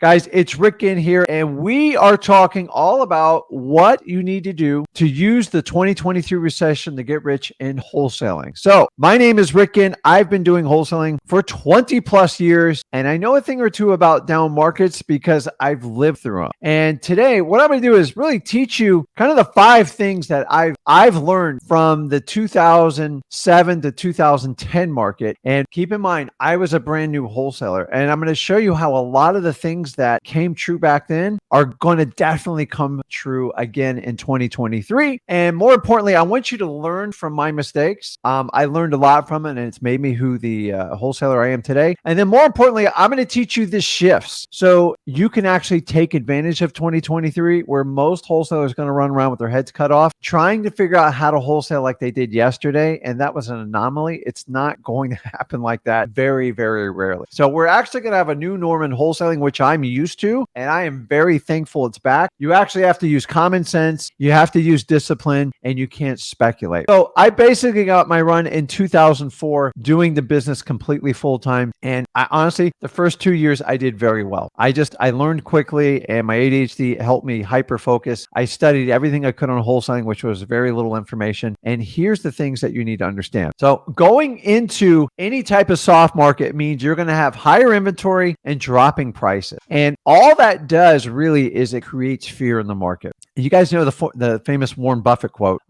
Guys, it's Rick Ginn here, and we are talking all about what you need to do to use the 2023 recession to get rich in wholesaling. So my name is Rick Ginn. I've been doing wholesaling for 20 plus years, and I know a thing or two about down markets because I've lived through them. And today, what I'm going to do is really teach you kind of the 5 things that I've learned from the 2007 to 2010 market. And keep in mind, I was a brand new wholesaler, and I'm going to show you how a lot of the things that came true back then are going to definitely come true again in 2023. And more importantly, I want you to learn from my mistakes. I learned a lot from it, and it's made me who the wholesaler I am today. And then more importantly, I'm going to teach you the shifts so you can actually take advantage of 2023, where most wholesalers are going to run around with their heads cut off, trying to figure out how to wholesale like they did yesterday. And that was an anomaly. It's not going to happen like that very, very rarely. So we're actually going to have a new norm in wholesaling, which I'm used to, and I am very thankful it's back. You actually have to use common sense, you have to use discipline, and you can't speculate. So I basically got my run in 2004 doing the business completely full time. And I honestly, the first 2 years I did very well. I learned quickly, and my ADHD helped me hyper focus. I studied everything I could on wholesaling, which was very little information. And here's the things that you need to understand. So going into any type of soft market means you're going to have higher inventory and dropping prices. And all that does really is it creates fear in the market. You guys know the famous Warren Buffett quote,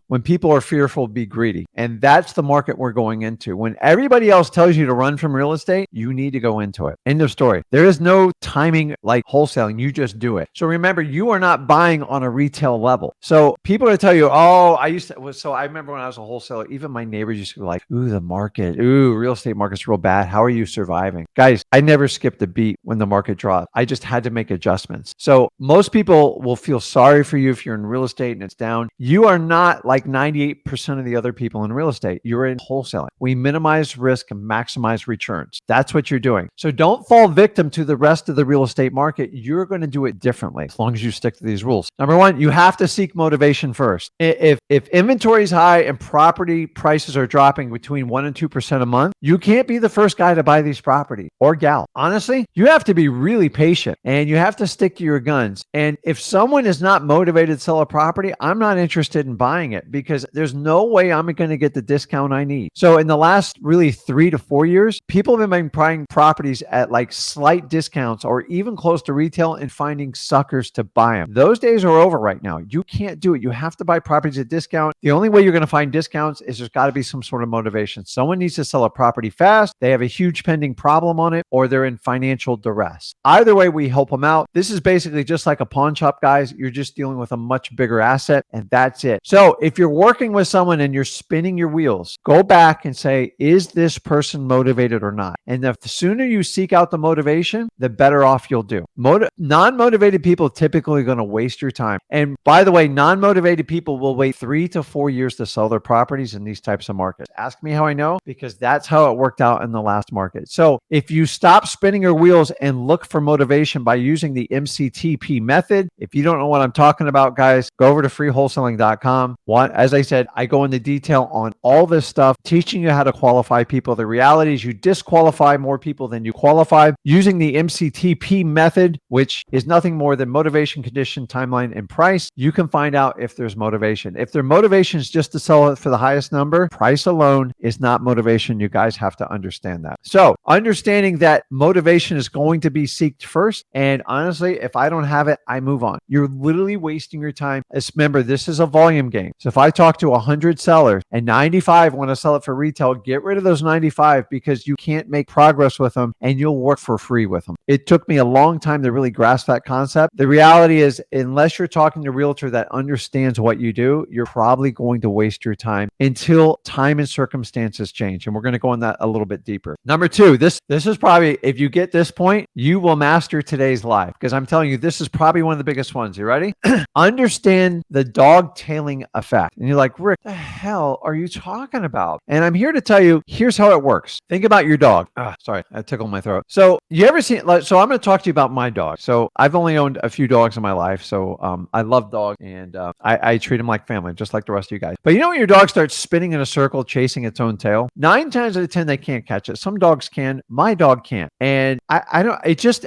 when people are fearful, be greedy. And that's the market we're going into. When everybody else tells you to run from real estate, you need to go into it. End of story. There is no timing like wholesaling. You just do it. So remember, you are not buying on a retail level. So people are going to tell you, oh, I remember when I was a wholesaler, even my neighbors used to be like, ooh, the market, real estate market's real bad. How are you surviving? Guys, I never skipped a beat when the market dropped. I just had to make adjustments. So most people will feel sorry for you if you're in real estate and it's down. You are not like 98% of the other people in real estate. You're in wholesaling. We minimize risk and maximize returns. That's what you're doing. So don't fall victim to the rest of the real estate market. You're going to do it differently as long as you stick to these rules. Number one, you have to seek motivation first. If inventory is high and property prices are dropping between 1% and 2% a month, you can't be the first guy to buy these properties or gal. Honestly, you have to be really patient and you have to stick to your guns. And if someone is not motivated to sell a property, I'm not interested in buying it because there's no way I'm going to get the discount I need. So in the last really 3 to 4 years, people have been buying properties at like slight discounts or even close to retail and finding suckers to buy them. Those days are over right now. You can't do it. You have to buy properties at discount. The only way you're going to find discounts is there's got to be some sort of motivation. Someone needs to sell a property fast. They have a huge pending problem on it, or they're in financial duress. Either way, we help them out. This is basically just like a pawn shop, guys. You're just dealing with a much bigger asset, and that's it. So if you're working with someone and you're spinning your wheels, go back and say, is this person motivated or not? And the sooner you seek out the motivation, the better off you'll do. Non-motivated people are typically going to waste your time. And by the way, non-motivated people will wait 3 to 4 years to sell their properties in these types of markets. Ask me how I know, because that's how it worked out in the last market. So if you stop spinning your wheels and look for motivation by using the MCTP method, if you don't know what I'm talking about, guys, go over to freewholesaling.com. As I said, I go into detail on all this stuff, teaching you how to qualify people. The reality is you disqualify more people than you qualify using the MCTP method, which is nothing more than motivation, condition, timeline, and price. You can find out if there's motivation. If their motivation is just to sell it for the highest number, price alone is not motivation. You guys have to understand that. So understanding that motivation is going to be sought first. And honestly, if I don't have it, I move on. You're literally wasting your time. Remember, this is a volume game. So if I talk to 100 sellers and 95 want to sell it for retail, get rid of those 95 because you can't make progress with them and you'll work for free with them. It took me a long time to really grasp that concept. The reality is, unless you're talking to a realtor that understands what you do, you're probably going to waste your time until time and circumstances change. And we're going to go on that a little bit deeper. Number two, this is probably, if you get this point, you will master today's life, because I'm telling you, this is probably one of the biggest ones. You ready? Understand the dog tailing effect. And you're like, Rick, the hell are you talking about? And I'm here to tell you, here's how it works. Think about your dog. Sorry, I tickled my throat. So you ever seen, so I'm going to talk to you about my dog. So I've only owned a few dogs in my life. So I love dogs, and I treat them like family, just like the rest of you guys. But you know when your dog starts spinning in a circle, chasing its own tail? 9 times out of 10, they can't catch it. Some dogs can. My dog can't. And I don't,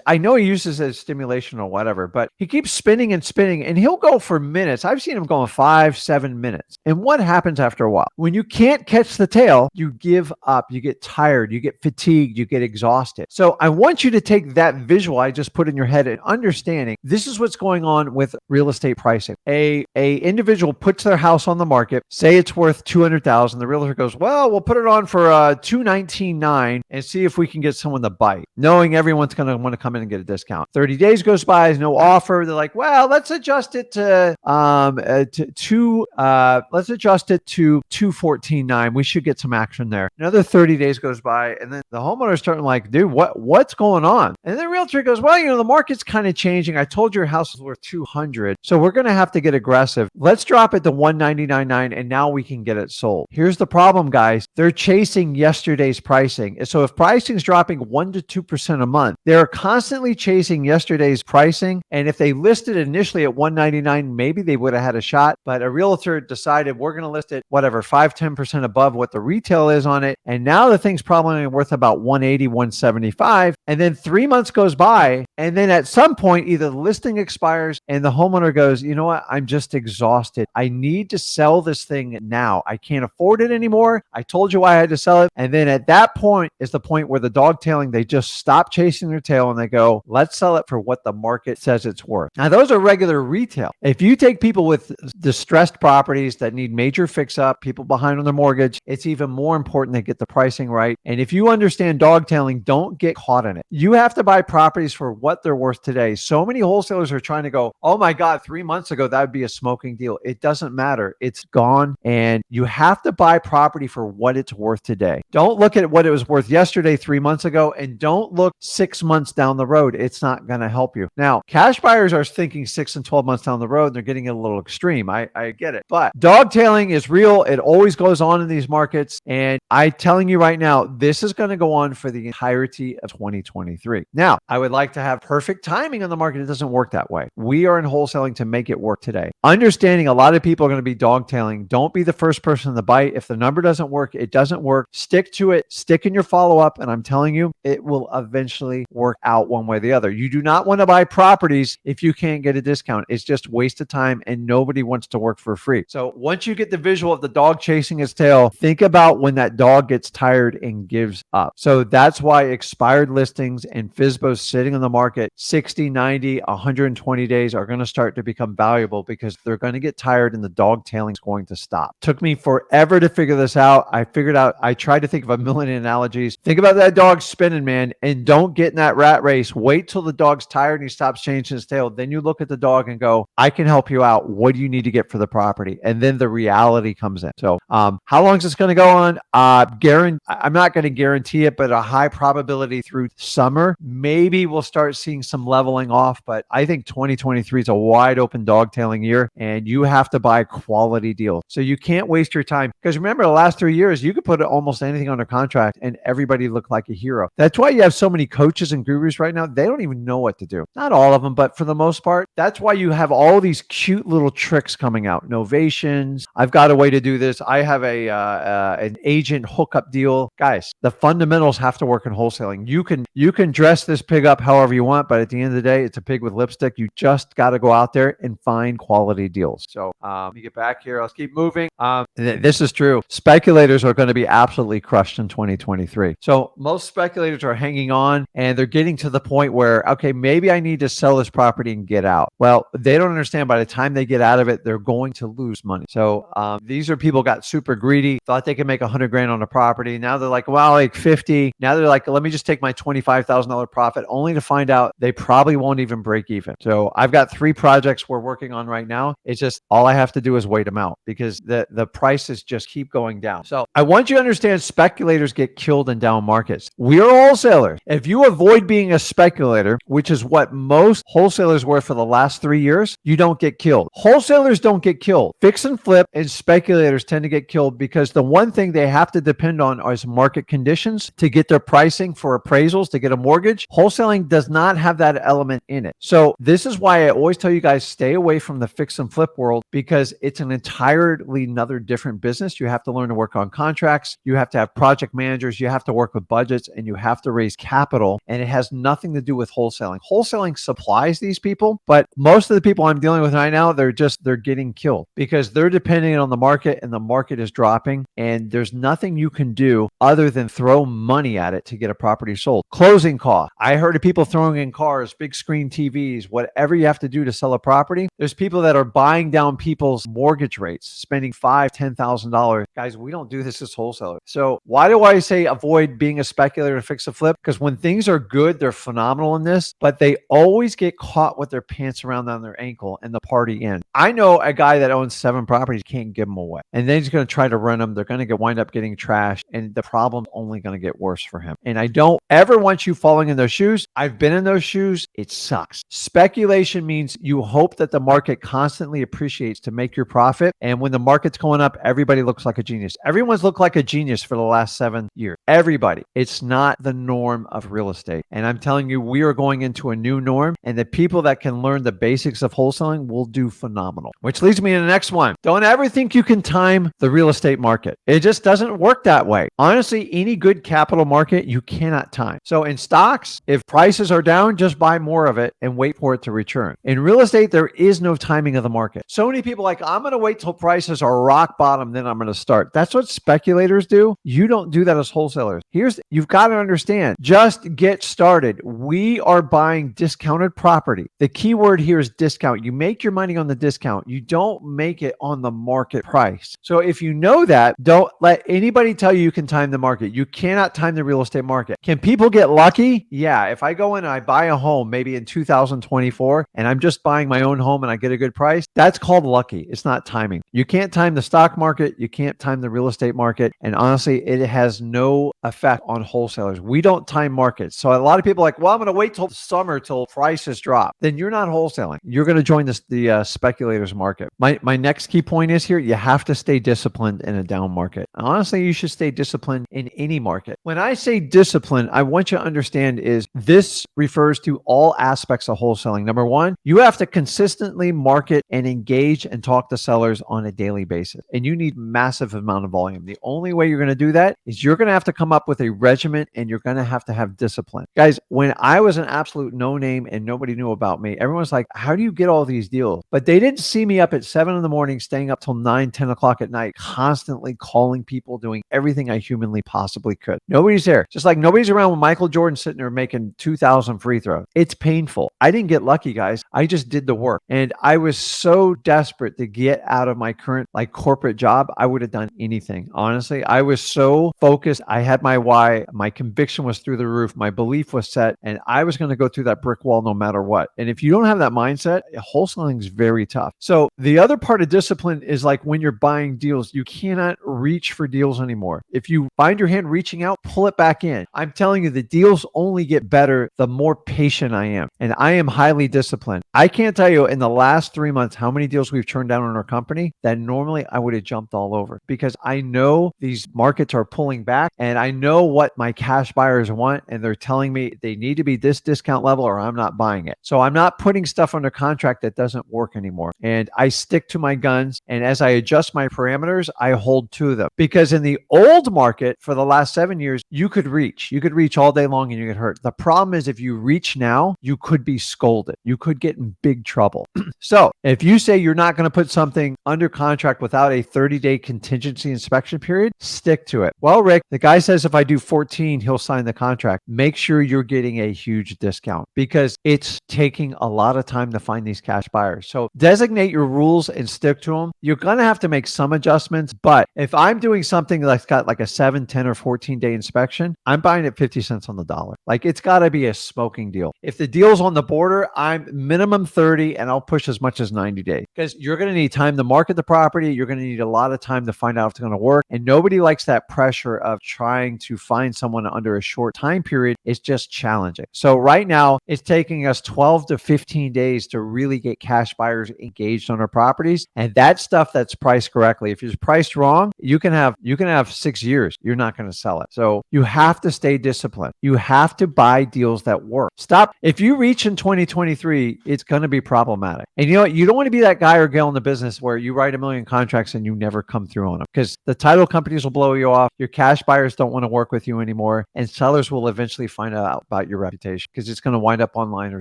I know he uses it as stimulation or whatever, but he keeps spinning and spinning and he'll go for minutes. I've seen him going 5-7 minutes. And what happens after a while? When you can't catch the tail, you give up, you get tired, you get fatigued, you get exhausted. So I want you to take that visual I just put in your head and understanding this is what's going on with real estate pricing. A individual puts their house on the market, say it's worth $200,000. The realtor goes, well, we'll put it on for $219,900 and see if we can get someone to bite, knowing everyone's going to want to come in and get a discount. 30 days goes by, there's no offer. They're like, well, let's adjust it to $214,900. We should get some action there. Another 30 days goes by, and then the homeowner's starting like, dude, what's going on? And the realtor goes, well, the market's kind of changing. I told you your house is worth $200,000, so we're going to have to get aggressive. Let's drop it to $199,900, and now we can get it sold. Here's the problem, guys. They're chasing yesterday's pricing. So if pricing is dropping 1% to 2% a month, they're constantly chasing yesterday's pricing. And if they listed initially at $199,000, maybe they would have had a shot. But a realtor decided we're going to list it, whatever, 5-10% above what the retail is on it. And now the thing's probably worth about $180,000, $175,000. And then 3 months goes by. And then at some point, either the listing expires and the homeowner goes, you know what? I'm just exhausted. I need to sell this thing now. I can't afford it anymore. I told you why I had to sell it. And then at that point is the point where the dog tailing, they just stop chasing their tail and they go, let's sell it for what the market says it's worth. Now, those are regular retail. If you take people with distressed properties that need major fix up, people behind on their mortgage, it's even more important they get the pricing right. And if you understand dog tailing, don't get caught in it. You have to buy properties for what they're worth today. So many wholesalers are trying to go, oh my God, 3 months ago, that would be a smoking deal. It doesn't matter. It's gone. And you have to buy property for what it's worth today. Don't look at what it was worth yesterday, 3 months ago, and don't look 6 months down the road. It's not going to help you. Now, cash buyers are thinking 6 and 12 months down the road, and they're getting a little extreme. I get it. But dog tailing is real. It always goes on in these markets. And I'm telling you right now, this is going to go on for the entirety of 2023. Now, I would like to have perfect timing on the market. It doesn't work that way. We are in wholesaling to make it work today. Understanding a lot of people are going to be dog tailing. Don't be the first person to bite. If the number doesn't work, it doesn't work. Stick to it. Stick in your follow-up. And I'm telling you, it will eventually work out one way or the other. You do not want to buy properties if you can't get a discount. It's just waste of time and nobody wants to work for free. So once you get the visual of the dog chasing its tail, think about when that dog gets tired and gives up. So that's why expired listings and FSBOs sitting on the market 60, 90, 120 days are going to start to become valuable because they're going to get tired and the dog tailing is going to stop. Took me forever to figure this out. I tried to think of a million analogies. Think about that dog spinning, man, and don't get in that rat race. Wait till the dog's tired and he stops changing his tail. Then you look at the dog and go, I can help you out. What do you need to get for the property? And then the reality comes in. So how long is this going to go on? I'm not going to guarantee it, but a high probability through summer. Maybe we'll start seeing some leveling off, but I think 2023 is a wide open dog tailing year and you have to buy quality deals. So you can't waste your time because remember the last 3 years, you could put almost anything under contract and everybody looked like a hero. That's why you have so many coaches and gurus right now. They don't even know what to do. Not all of them, but for the most part, that's why you have all these cute little tricks coming out. Novations. I've got a way to do this. I have an agent hookup deal. Guys, the fundamentals have to work in wholesaling. You can dress this pig up however you want, but at the end of the day, it's a pig with lipstick. You just got to go out there and find quality deals. So let me get back here. Let's keep moving. This is true. Speculators are going to be absolutely crushed in 2023. So most speculators are hanging on and they're getting to the point where, okay, maybe I need to sell this property and get out. Well, they don't understand by the time they get out of it, they're going to lose money. So these are people got super greedy, thought they could make $100,000 on a property. Now they're like, well, like 50. Now they're like, let me just take my $25,000 profit, only to find out they probably won't even break even. So I've got 3 projects we're working on right now. It's just all I have to do is wait them out because the prices just keep going down. So I want you to understand speculators get killed in down markets. We are wholesalers. If you avoid being a speculator, which is what most wholesalers were for the last 3 years, you don't get killed. Wholesalers don't get killed. Fix and flip and speculators tend to get killed because the one thing they have to depend on is market conditions to get their pricing for appraisals, to get a mortgage. Wholesaling does not have that element in it. So this is why I always tell you guys, stay away from the fix and flip world because it's an entirely another different business. You have to learn to work on contracts. You have to have project managers. You have to work with budgets and you have to raise capital capital, and it has nothing to do with wholesaling. Wholesaling supplies these people, but most of the people I'm dealing with right now, they're getting killed because they're depending on the market and the market is dropping, and there's nothing you can do other than throw money at it to get a property sold. Closing cost. I heard of people throwing in cars, big screen TVs, whatever you have to do to sell a property. There's people that are buying down people's mortgage rates, spending $5,000, $10,000. Guys, we don't do this as wholesalers. So why do I say avoid being a speculator to fix a flip? Because when things are good, they're phenomenal in this, but they always get caught with their pants around on their ankle and the party ends. I know a guy that owns 7 properties, can't give them away. And then he's going to try to rent them. They're going to wind up getting trashed, and the problem's only going to get worse for him. And I don't ever want you falling in those shoes. I've been in those shoes. It sucks. Speculation means you hope that the market constantly appreciates to make your profit. And when the market's going up, everybody looks like a genius. Everyone's looked like a genius for the last 7 years. Everybody. It's not the norm of real estate. And I'm telling you, we are going into a new norm, and the people that can learn the basics of wholesaling will do phenomenal. Which leads me to the next one. Don't ever think you can time the real estate market. It just doesn't work that way. Honestly, any good capital market, you cannot time. So in stocks, if prices are down, just buy more of it and wait for it to return. In real estate, there is no timing of the market. So many people are like, I'm going to wait till prices are rock bottom, then I'm going to start. That's what speculators do. You don't do that as wholesalers. You've got to understand, just get started. We are buying discounted property. The key word here is discount. You make your money on the discount. You don't make it on the market price. So if you know that, don't let anybody tell you can time the market. You cannot time the real estate market. Can people get lucky? Yeah. If I go in and I buy a home maybe in 2024 and I'm just buying my own home and I get a good price, that's called lucky. It's not timing. You can't time the stock market. You can't time the real estate market. And honestly, it has no effect on wholesalers. We don't time markets. So a lot of people are like, well, I'm going to wait till summer till prices drop. Then you're not wholesaling. You're going to join the speculators market. My next key point is here, you have to stay disciplined in a down market. Honestly, you should stay disciplined in any market. When I say discipline, I want you to understand is this refers to all aspects of wholesaling. Number one, you have to consistently market and engage and talk to sellers on a daily basis. And you need massive amount of volume. The only way you're going to do that is you're going to have to come up with a regimen, and you're going to have discipline. Guys, when I was an absolute no name and nobody knew about me, everyone's like, how do you get all these deals? But they didn't see me up at 7 a.m, staying up till 9, 10 o'clock at night, constantly calling people, doing everything I humanly possibly could. Nobody's there. Just like nobody's around when Michael Jordan sitting there making 2,000 free throws. It's painful. I didn't get lucky, guys. I just did the work. And I was so desperate to get out of my current corporate job. I would have done anything. Honestly, I was so focused. I had my why. My conviction was through the roof. My belief was set, and I was going to go through that brick wall no matter what. And if you don't have that mindset, wholesaling is very tough. So the other part of discipline is like when you're buying deals, you cannot reach for deals anymore. If you find your hand reaching out, pull it back in. I'm telling you, the deals only get better the more patient I am. And I am highly disciplined. I can't tell you in the last 3 months how many deals we've turned down in our company that normally I would have jumped all over, because I know these markets are pulling back, and I know what my cash buyers want, and they're telling me they need to be this discount level or I'm not buying it. So I'm not putting stuff under contract that doesn't work anymore. And I stick to my guns. And as I adjust my parameters, I hold to them. Because in the old market for the last 7 years, you could reach all day long and you get hurt. The problem is if you reach now, you could be scolded. You could get in big trouble. So if you say you're not going to put something under contract without a 30-day contingency inspection period, stick to it. Well, Rick, the guy says if I do 14, he'll sign the contract. Make sure you're getting a huge discount, because it's taking a lot of time to find these cash buyers. So designate your rules and stick to them. You're going to have to make some adjustments, but if I'm doing something that's got like a 7, 10, or 14-day inspection, I'm buying it 50 cents on the dollar. Like, it's got to be a smoking deal. If the deal's on the border, I'm minimum 30 and I'll push as much as 90 days, because you're going to need time to market the property. You're going to need a lot of time to find out if it's going to work. And nobody likes that pressure of trying to find someone under a short time period. It's just challenging. So right now it's taking us 12 to 15 days to really get cash buyers engaged on our properties. And that stuff that's priced correctly. If it's priced wrong, you can have 6 years. You're not going to sell it. So you have to stay disciplined. You have to buy deals that work. Stop. If you reach in 2023, it's going to be problematic. And you know what? You don't want to be that guy or girl in the business where you write 1 million contracts and you never come through on them, because the title companies will blow you off. Your cash buyers don't want to work with you anymore, and sellers will eventually eventually find out about your reputation because it's going to wind up online or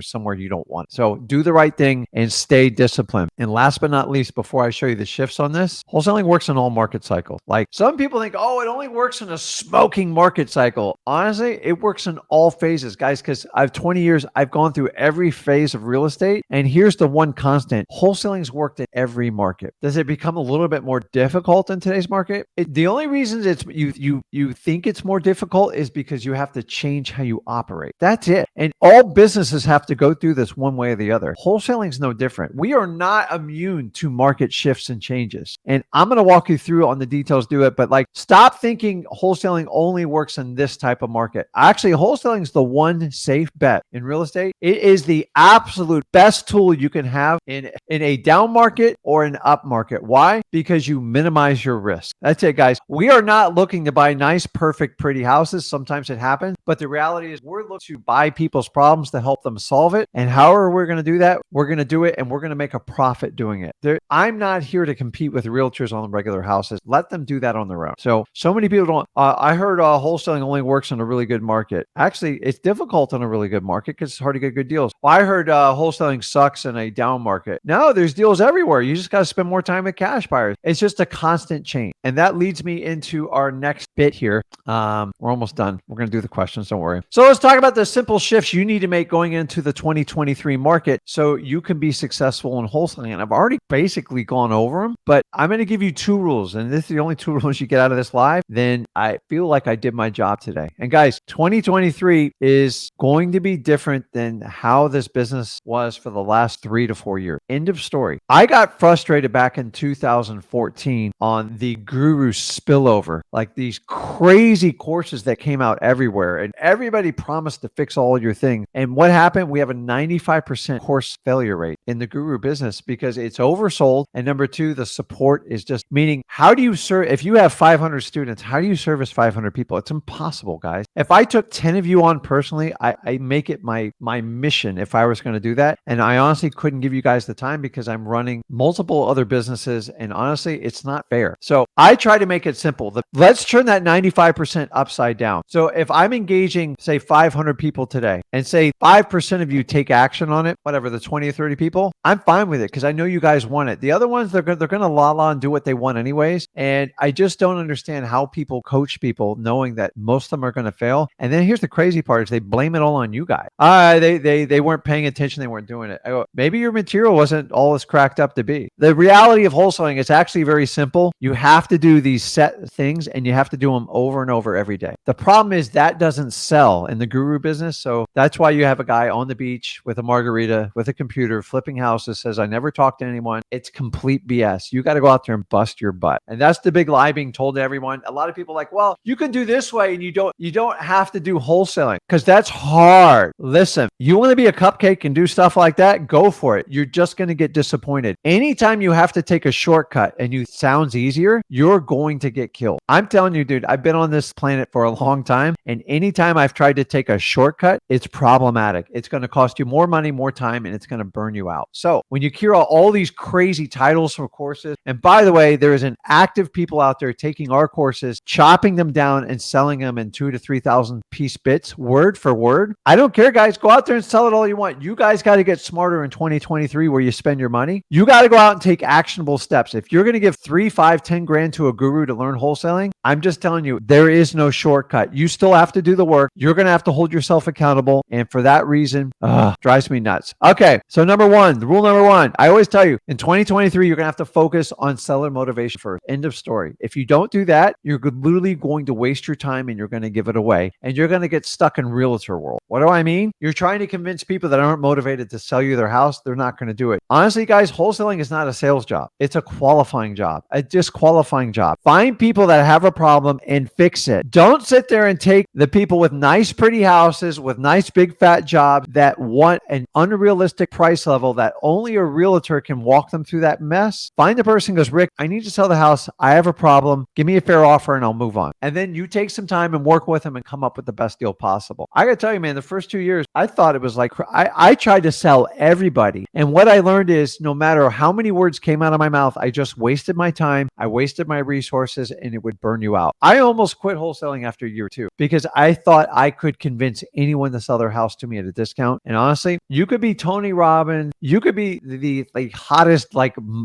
somewhere you don't want. So do the right thing and stay disciplined. And last but not least, before I show you the shifts on this, wholesaling works in all market cycles. Like some people think, oh, it only works in a smoking market cycle. Honestly, it works in all phases, guys, because I've 20 years, I've gone through every phase of real estate. And here's the one constant: wholesaling's worked in every market. Does it become a little bit more difficult in today's market? The only reason it's you think it's more difficult is because you have to change how you operate. That's it. And all businesses have to go through this one way or the other. Wholesaling's no different. We are not immune to market shifts and changes. And I'm going to walk you through on the details, do it, but like stop thinking wholesaling only works in this type of market. Actually, wholesaling is the one safe bet in real estate. It is the absolute best tool you can have in a down market or an up market. Why? Because you minimize your risk. That's it, guys. We are not looking to buy nice, perfect, pretty houses. Sometimes it happens, but the reality is we're looking to buy people's problems to help them solve it. And however we're going to do that, we're going to do it and we're going to make a profit doing it. I'm not here to compete with realtors on regular houses. Let them do that on their own. So many people don't. I heard wholesaling only works in a really good market. Actually, it's difficult in a really good market because it's hard to get good deals. Well, I heard wholesaling sucks in a down market. No, there's deals everywhere. You just got to spend more time with cash buyers. It's just a constant change. And that leads me into our next bit here. We're almost done. We're going to do the questions. Don't worry. So let's talk about the simple shifts you need to make going into the 2023 market so you can be successful in wholesaling. And I've already basically gone over them, but I'm going to give you 2 rules. And this is the only 2 rules you get out of this live. Then I feel like I did my job today. And guys, 2023 is going to be different than how this business was for the last 3 to 4 years. End of story. I got frustrated back in 2014 on the guru spillover, like these crazy courses that came out everywhere and everybody promised to fix all your things. And what happened? We have a 95% course failure rate in the guru business because it's oversold. And number 2, the support is just, meaning how do you serve? If you have 500 students, how do you service 500 people? It's impossible, guys. If I took 10 of you on personally, I make it my mission if I was going to do that. And I honestly couldn't give you guys the time because I'm running multiple other businesses. And honestly, it's not fair. So I try to make it simple. Let's turn that 95% upside down. So if I'm engaging, say 500 people today and say 5% of you take action on it, whatever, the 20 or 30 people, I'm fine with it because I know you guys want it. The other ones, they're going to la and do what they want anyways. And I just don't understand how people coach people knowing that most of them are going to fail. And then here's the crazy part is they blame it all on you guys. They weren't paying attention. They weren't doing it. I go, maybe your material wasn't all it's cracked up to be. The reality of wholesaling is actually very simple. You have to do these set things and you have to do them over and over every day. The problem is that doesn't sell in the guru business. So that's why you have a guy on the beach with a margarita, with a computer, flipping houses, says, I never talked to anyone. It's complete BS. You got to go out there and bust your butt. And that's the big lie being told to everyone. A lot of people are like, well, you can do this way and you don't have to do wholesaling because that's hard. Listen, you want to be a cupcake and do stuff like that? Go for it. You're just going to get disappointed. Anytime you have to take a shortcut and you sounds easier, you're going to get killed. I'm telling you, dude, I've been on this planet for a long time. And anytime I've tried to take a shortcut, it's problematic. It's going to cost you more money, more time, and it's going to burn you out. So when you hear all these crazy titles for courses, and by the way, there is an active people out there taking our courses, chopping them down and selling them in 2,000 to 3,000 piece bits, word for word. I don't care, guys. Go out there and sell it all you want. You guys got to get smarter in 2023 where you spend your money. You got to go out and take actionable steps. If you're going to give 3, 5, 10 grand to a guru to learn wholesaling, I'm just telling you, there is no shortcut. You still have to do the work. You're going to have to hold yourself accountable. And for that reason, drives me nuts. Okay. So rule number one, I always tell you in 2023, you're going to have to focus on seller motivation first. End of story. If you don't do that, you're literally going to waste your time and you're going to give it away. And you're going to get stuck in realtor world. What do I mean? You're trying to convince people that aren't motivated to sell you their house. They're not going to do it. Honestly, guys, wholesaling is not a sales job. It's a qualifying job, a disqualifying job. Find people that have a problem and fix it. Don't sit there and take the people with nice, pretty houses, with nice, big, fat jobs that want an unrealistic price level that only a realtor can walk them through that mess. Find the person who goes, Rick, I need to sell the house. I have a problem. Give me a fair offer and I'll move on. And then you take some time and work with them and come up with the best deal possible. I got to tell you, man, the first 2 years, I thought it was like, I tried to sell everybody. And what I learned is no matter how many words came out of my mouth, I just wasted my time. I wasted my resources and it would burn you out. I almost quit wholesaling after year 2 because I thought I could convince anyone to sell their house to me at a discount. And honestly, you could be Tony Robbins, you could be the hottest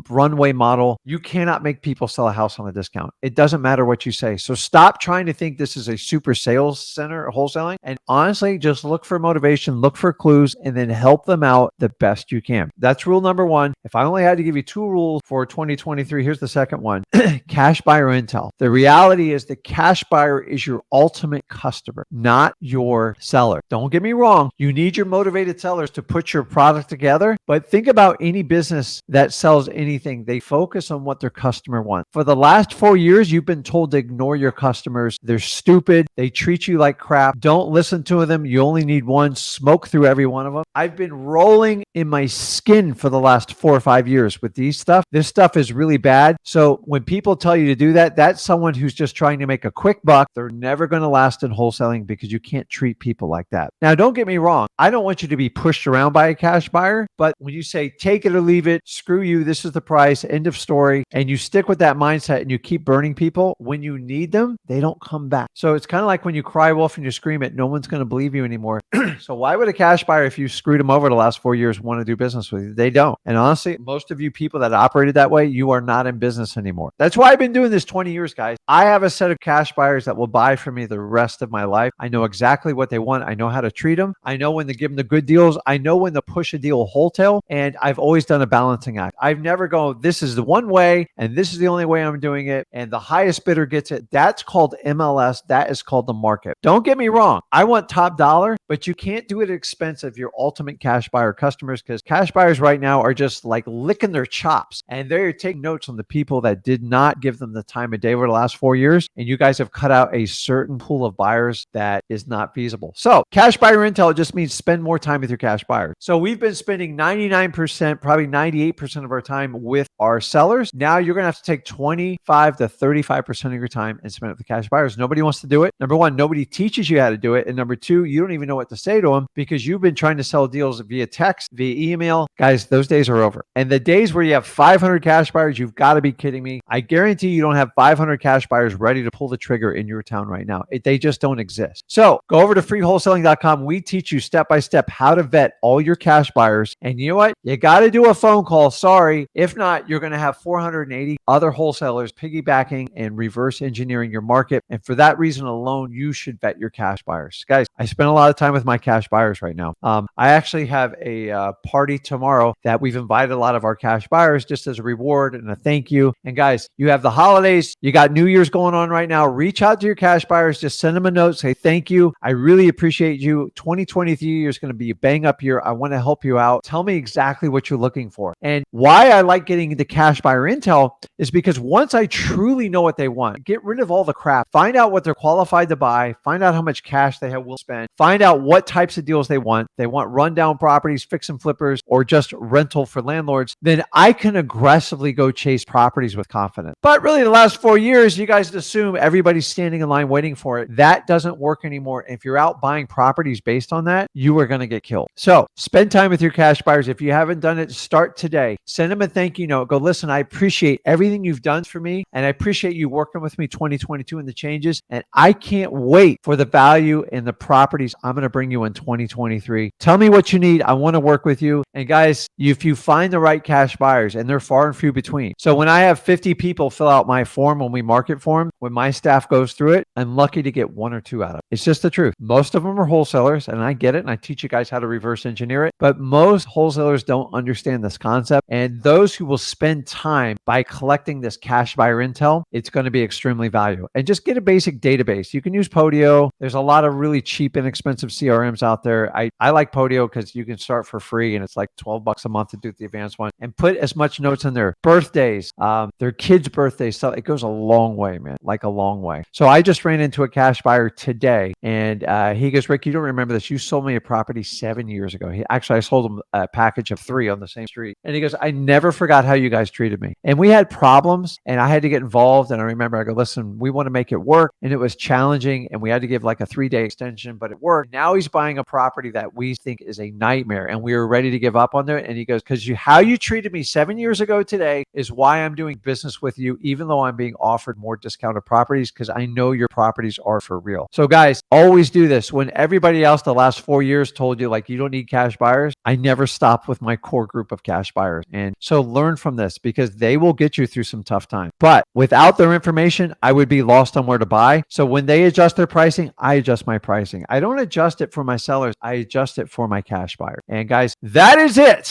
runway model. You cannot make people sell a house on a discount. It doesn't matter what you say. So stop trying to think this is a super sales center or wholesaling. And honestly, just look for motivation, look for clues, and then help them out the best you can. That's rule number one. If I only had to give you 2 rules for 2023, here's the second one. Cash buyer intel. The reality is the cash buyer is your ultimate customer, not your seller. Don't get me wrong. You need your motivated sellers to put your product together, but think about any business that sells anything. They focus on what their customer wants. For the last 4 years, you've been told to ignore your customers. They're stupid. They treat you like crap. Don't listen to them. You only need one. Smoke through every one of them. I've been rolling in my skin for the last 4 or 5 years with these stuff. This stuff is really bad. So when people tell you to do that, that's someone who's just trying to make a quick buck. They're never going to last in wholesaling because you can't treat people like that. Now, don't get me wrong. I don't want you to be pushed around by a cash buyer, but when you say take it or leave it, screw you, this is the price, end of story, and you stick with that mindset and you keep burning people, when you need them, they don't come back. So it's kind of like when you cry wolf and you scream it, no one's going to believe you anymore. So why would a cash buyer, if you screwed them over the last 4 years, want to do business with you? They don't. And honestly, most of you people that operated that way, you are not in business anymore. That's why I've been doing this 20 years, guys. I have a set of cash buyers that will buy from me the rest of my life. I know exactly what they want. I know how to treat them. I know when to give them the good deals. I know when to push a deal wholesale. And I've always done a balancing act. I've never gone, this is the one way and this is the only way I'm doing it. And the highest bidder gets it. That's called MLS. That is called the market. Don't get me wrong. I want top dollar, but you can't do it at expense of your ultimate cash buyer customers, because cash buyers right now are just like licking their chops and they're taking notes on the people that did not give them the time of day over the last 4 years. And you guys have cut out a certain pool of buyers that is not feasible. So cash buyer intel just means spend more time with your cash buyers. So we've been spending 99%, probably 98% of our time with our sellers. Now you're going to have to take 25 to 35% of your time and spend it with the cash buyers. Nobody wants to do it. Number one, nobody teaches you how to do it. And number two, you don't even know what to say to them because you've been trying to sell deals via text, via email. Guys, those days are over. And the days where you have 500 cash buyers, you've got to be kidding me. I guarantee you don't have 500 cash buyers ready to pull the trigger in your town right now. They just don't exist. So go over to freewholesaling.com. We teach you step by step how to vet all your cash buyers. And you know what? You got to do a phone call. Sorry. If not, you're going to have 480 other wholesalers piggybacking and reverse engineering your market. And for that reason alone, you should vet your cash buyers. Guys, I spend a lot of time with my cash buyers right now. I actually have a party tomorrow that we've invited a lot of our cash buyers just as a reward and a thank you. And guys, you have the holidays, you got New Year's going on right now. Reach out to your cash buyers, just send them a note, say thank you. I really appreciate you. 2023 is going to be a bang up year. I want to help you out. Tell me exactly what you're looking for. And why I like getting the cash buyer intel is because once I truly know what they want, get rid of all the crap, find out what they're qualified to buy, find out how much cash they will spend, find out what types of deals they want. They want rundown properties, fix and flippers, or just rental for landlords. Then I can aggressively go chase properties with confidence. But really the last 4 years, you guys assume everybody's standing in line waiting for it. That doesn't work anymore. If you're out buying properties based on that, you are going to get killed. So spend time with your cash buyers. If you haven't done it, start today. Send them a thank you note. Go, listen, I appreciate everything you've done for me. And I appreciate you working with me 2022 and the changes. And I can't wait for the value and the properties I'm going to bring you in 2023. Tell me what you need. I want to work with you. And guys, if you find the right cash buyers, and they're far and few between. So when I have 50 people fill out my form, when we market for them, when my staff goes through it, I'm lucky to get 1 or 2 out of it. It's just the truth. Most of them are wholesalers, and I get it, and I teach you guys how to reverse engineer it. But most wholesalers don't understand this concept. And those who will spend time by collecting this cash buyer intel, it's going to be extremely valuable. And just get a basic database. You can use Podio. There's a lot of really cheap, inexpensive CRMs out there. I like Podio because you can start for free, and it's like $12 a month to do the advanced one. And put as much notes in there. Birthdays, their kids' birthdays. So it goes a long way, man, like a long way. So I just ran into a cash buyer today, and he goes, Rick, you don't remember this. You sold me a property 7 years ago. I sold him a package of 3 on the same street. And he goes, I never forgot how you guys treated me. And we had problems and I had to get involved. And I remember I go, listen, we want to make it work. And it was challenging. And we had to give like a 3-day extension, but it worked. Now he's buying a property that we think is a nightmare. And we were ready to give up on it. And he goes, because how you treated me 7 years ago today is why I'm doing business with you, even though I'm being offered more discounted properties, because I know your properties are for real. So guys, always do this. When everybody else the last 4 years told you like you don't need cash buyers, I never stopped with my core group of cash buyers. And so learn from this because they will get you through some tough times. But without their information, I would be lost on where to buy. So when they adjust their pricing, I adjust my pricing. I don't adjust it for my sellers. I adjust it for my cash buyers. And guys, that is it.